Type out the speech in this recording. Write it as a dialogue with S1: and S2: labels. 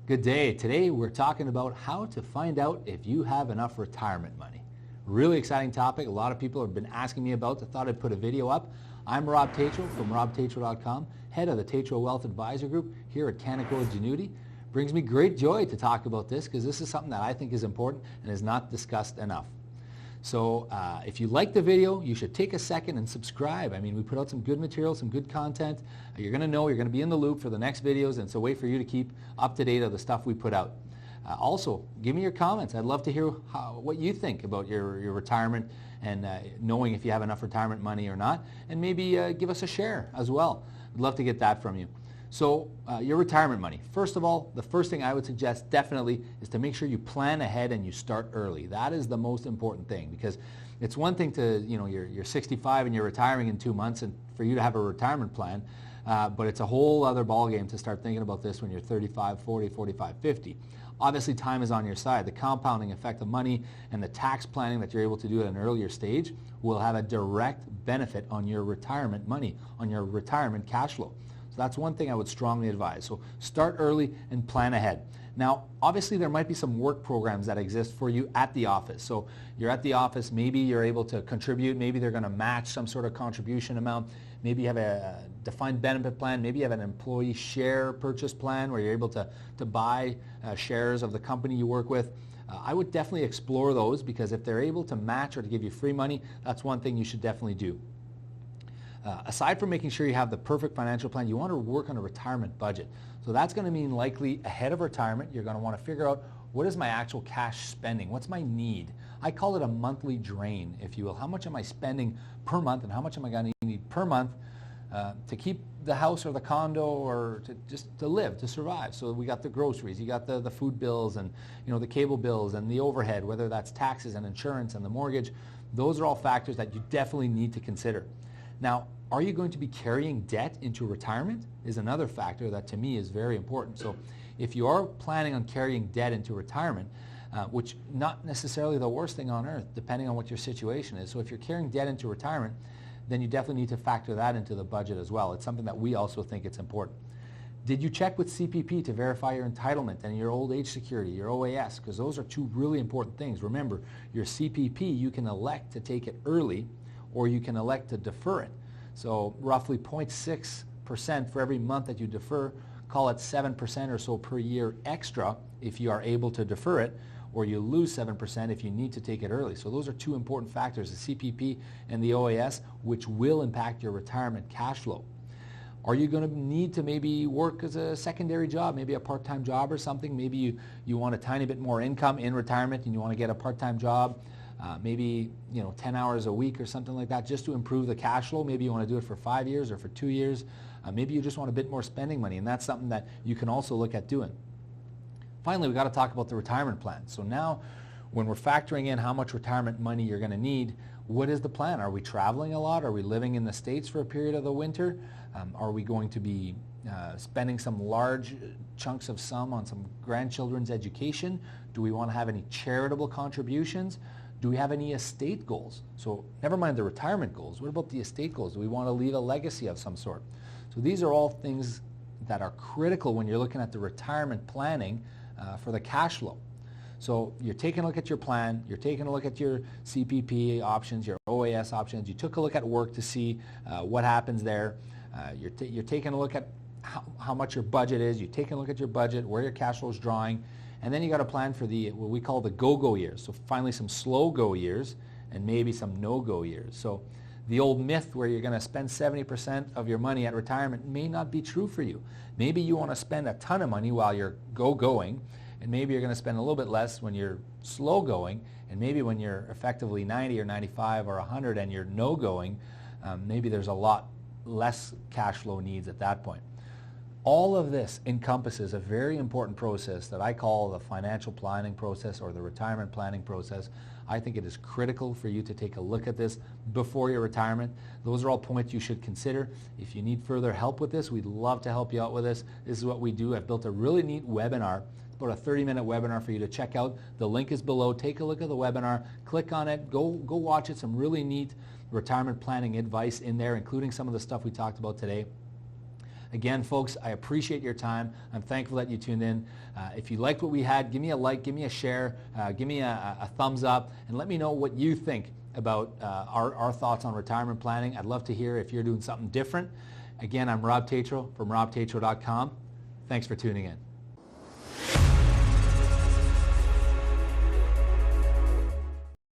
S1: Good day. Today we're talking about how to find out if you have enough retirement money. Really exciting topic. A lot of people have been asking me about it. I thought I'd put a video up. I'm Rob Tatro from robtatro.com, head of the Tatro Wealth Advisor Group here at Canaccord Genuity. Brings me great joy to talk about this because this is something that I think is important and is not discussed enough. So if you like the video, you should take a second and subscribe. I mean, we put out some good material, some good content. You're going to know, you're going to be in the loop for the next videos, and so wait for you to keep up to date of the stuff we put out. Also, give me your comments. I'd love to hear what you think about your retirement and knowing if you have enough retirement money or not, and maybe give us a share as well. I'd love to get that from you. So your retirement money. First of all, the first thing I would suggest definitely is to make sure you plan ahead and you start early. That is the most important thing, because it's one thing to, you're 65 and you're retiring in 2 months and for you to have a retirement plan, but it's a whole other ballgame to start thinking about this when you're 35, 40, 45, 50. Obviously, time is on your side. The compounding effect of money and the tax planning that you're able to do at an earlier stage will have a direct benefit on your retirement money, on your retirement cash flow. So that's one thing I would strongly advise. So start early and plan ahead. Now, obviously, there might be some work programs that exist for you at the office. So you're at the office, maybe you're able to contribute, maybe they're going to match some sort of contribution amount. Maybe you have a defined benefit plan, maybe you have an employee share purchase plan where you're able to buy shares of the company you work with. I would definitely explore those, because if they're able to match or to give you free money, that's one thing you should definitely do. Aside from making sure you have the perfect financial plan, you want to work on a retirement budget. So that's going to mean likely ahead of retirement, you're going to want to figure out, what is my actual cash spending? What's my need? I call it a monthly drain, if you will. How much am I spending per month, and how much am I going to need per month to keep the house or the condo, or to live, to survive? So we got the groceries, you got the food bills, and the cable bills and the overhead, whether that's taxes and insurance and the mortgage. Those are all factors that you definitely need to consider. Now, are you going to be carrying debt into retirement is another factor that to me is very important. So if you are planning on carrying debt into retirement, which not necessarily the worst thing on earth, depending on what your situation is. So if you're carrying debt into retirement, then you definitely need to factor that into the budget as well. It's something that we also think it's important. Did you check with CPP to verify your entitlement and your old age security, your OAS? Because those are two really important things. Remember, your CPP, you can elect to take it early, or you can elect to defer it. So roughly 0.6% for every month that you defer, call it 7% or so per year extra if you are able to defer it, or you lose 7% if you need to take it early. So those are two important factors, the CPP and the OAS, which will impact your retirement cash flow. Are you going to need to maybe work as a secondary job, maybe a part-time job or something? Maybe you want a tiny bit more income in retirement and you want to get a part-time job, maybe 10 hours a week or something like that, just to improve the cash flow. Maybe you want to do it for 5 years or for 2 years. Maybe you just want a bit more spending money, and that's something that you can also look at doing. Finally, we've got to talk about the retirement plan. So now, when we're factoring in how much retirement money you're going to need, what is the plan? Are we traveling a lot? Are we living in the States for a period of the winter? Are we going to be spending some large chunks of sum on some grandchildren's education? Do we want to have any charitable contributions? Do we have any estate goals? So never mind the retirement goals. What about the estate goals? Do we want to leave a legacy of some sort? So these are all things that are critical when you're looking at the retirement planning for the cash flow. So you're taking a look at your plan, you're taking a look at your CPP options, your OAS options, you took a look at work to see what happens there, you're taking a look at how much your budget is, you're taking a look at your budget, where your cash flow is drawing, and then you got to plan for what we call the go-go years. So finally some slow-go years and maybe some no-go years. So the old myth where you're going to spend 70% of your money at retirement may not be true for you. Maybe you want to spend a ton of money while you're go-going, and maybe you're going to spend a little bit less when you're slow-going, and maybe when you're effectively 90 or 95 or 100 and you're no-going, maybe there's a lot less cash flow needs at that point. All of this encompasses a very important process that I call the financial planning process or the retirement planning process. I think it is critical for you to take a look at this before your retirement. Those are all points you should consider. If you need further help with this, we'd love to help you out with this. This is what we do. I've built a really neat webinar. It's about a 30-minute webinar for you to check out. The link is below. Take a look at the webinar. Click on it. Go watch it. Some really neat retirement planning advice in there, including some of the stuff we talked about today. Again, folks, I appreciate your time. I'm thankful that you tuned in. If you liked what we had, give me a like, give me a share, give me a thumbs up, and let me know what you think about our thoughts on retirement planning. I'd love to hear if you're doing something different. Again, I'm Rob Tatro from robtatro.com. Thanks for tuning in.